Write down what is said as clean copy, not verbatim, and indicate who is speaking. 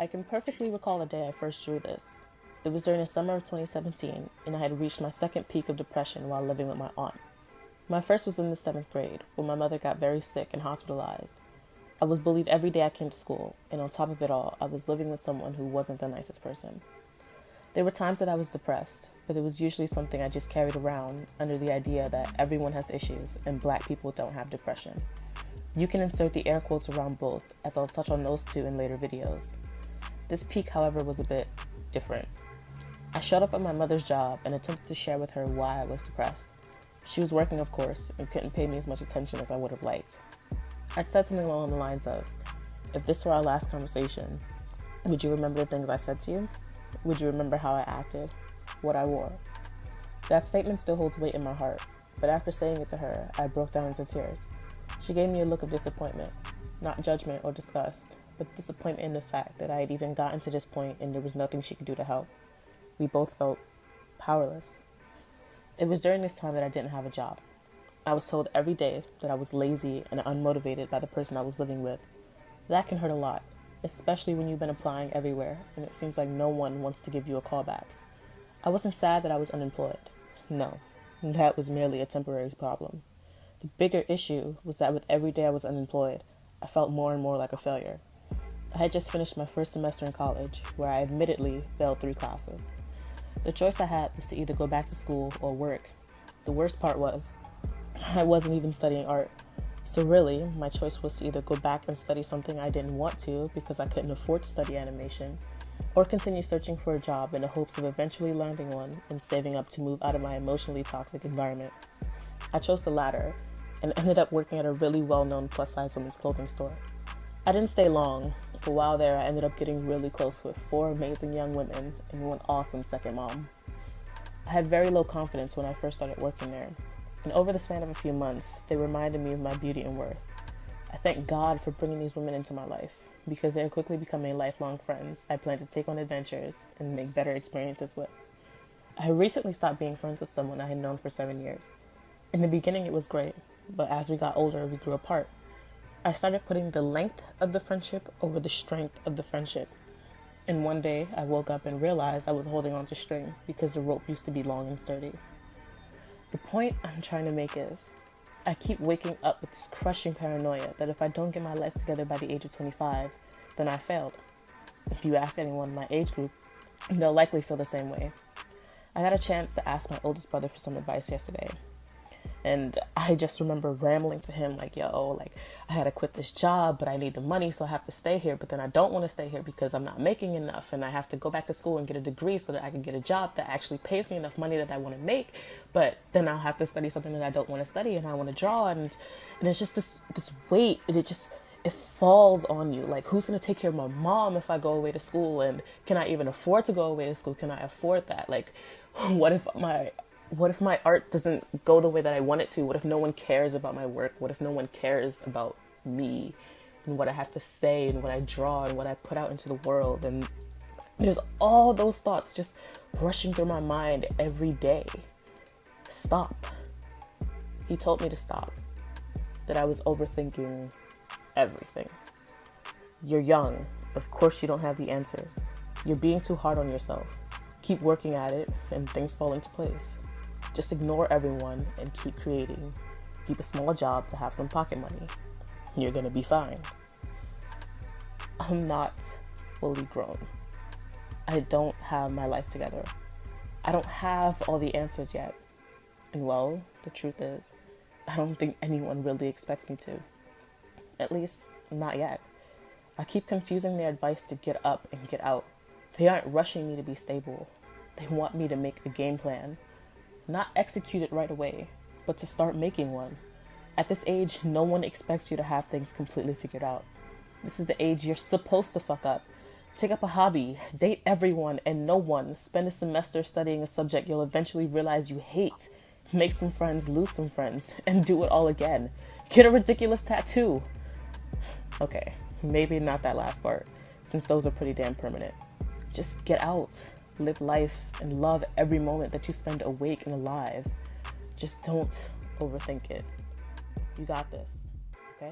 Speaker 1: I can perfectly recall the day I first drew this. It was during the summer of 2017, and I had reached my second peak of depression while living with my aunt. My first was in the 7th grade, when my mother got very sick and hospitalized. I was bullied every day I came to school, and on top of it all, I was living with someone who wasn't the nicest person. There were times that I was depressed, but it was usually something I just carried around under the idea that everyone has issues and black people don't have depression. You can insert the air quotes around both, as I'll touch on those two in later videos. This peak, however, was a bit different. I showed up at my mother's job and attempted to share with her why I was depressed. She was working, of course, and couldn't pay me as much attention as I would have liked. I said something along the lines of, if this were our last conversation, would you remember the things I said to you? Would you remember how I acted? What I wore? That statement still holds weight in my heart, but after saying it to her, I broke down into tears. She gave me a look of disappointment, not judgment or disgust, but disappointment in the fact that I had even gotten to this point and there was nothing she could do to help. We both felt powerless. It was during this time that I didn't have a job. I was told every day that I was lazy and unmotivated by the person I was living with. That can hurt a lot, especially when you've been applying everywhere and it seems like no one wants to give you a call back. I wasn't sad that I was unemployed. No, that was merely a temporary problem. The bigger issue was that with every day I was unemployed, I felt more and more like a failure. I had just finished my first semester in college, where I admittedly failed 3 classes. The choice I had was to either go back to school or work. The worst part was, I wasn't even studying art. So really, my choice was to either go back and study something I didn't want to because I couldn't afford to study animation, or continue searching for a job in the hopes of eventually landing one and saving up to move out of my emotionally toxic environment. I chose the latter and ended up working at a really well-known plus-size women's clothing store. I didn't stay long, but while there I ended up getting really close with 4 amazing young women and one awesome second mom. I had very low confidence when I first started working there, and over the span of a few months, they reminded me of my beauty and worth. I thank God for bringing these women into my life, because they are quickly becoming lifelong friends I plan to take on adventures and make better experiences with. I recently stopped being friends with someone I had known for 7 years. In the beginning it was great, but as we got older, we grew apart. I started putting the length of the friendship over the strength of the friendship. And one day, I woke up and realized I was holding on to string because the rope used to be long and sturdy. The point I'm trying to make is, I keep waking up with this crushing paranoia that if I don't get my life together by the age of 25, then I failed. If you ask anyone in my age group, they'll likely feel the same way. I got a chance to ask my oldest brother for some advice yesterday. And I just remember rambling to him like, I had to quit this job, but I need the money, so I have to stay here. But then I don't want to stay here because I'm not making enough. And I have to go back to school and get a degree so that I can get a job that actually pays me enough money that I want to make. But then I'll have to study something that I don't want to study and I want to draw. And it's just this weight. It falls on you. Like, who's going to take care of my mom if I go away to school? And can I even afford to go away to school? Can I afford that? Like, what if my art doesn't go the way that I want it to? What if no one cares about my work? What if no one cares about me and what I have to say and what I draw and what I put out into the world? And there's all those thoughts just rushing through my mind every day. Stop. He told me to stop. That I was overthinking everything. You're young. Of course you don't have the answers. You're being too hard on yourself. Keep working at it and things fall into place. Just ignore everyone and keep creating. Keep a small job to have some pocket money. You're gonna be fine. I'm not fully grown. I don't have my life together. I don't have all the answers yet. And well, the truth is, I don't think anyone really expects me to. At least, not yet. I keep confusing their advice to get up and get out. They aren't rushing me to be stable. They want me to make a game plan. Not execute it right away, but to start making one. At this age, no one expects you to have things completely figured out. This is the age you're supposed to fuck up. Take up a hobby, date everyone and no one, spend a semester studying a subject you'll eventually realize you hate, make some friends, lose some friends, and do it all again. Get a ridiculous tattoo. Okay, maybe not that last part, since those are pretty damn permanent. Just get out, live life, and love every moment that you spend awake and alive. Just don't overthink it. You got this, okay?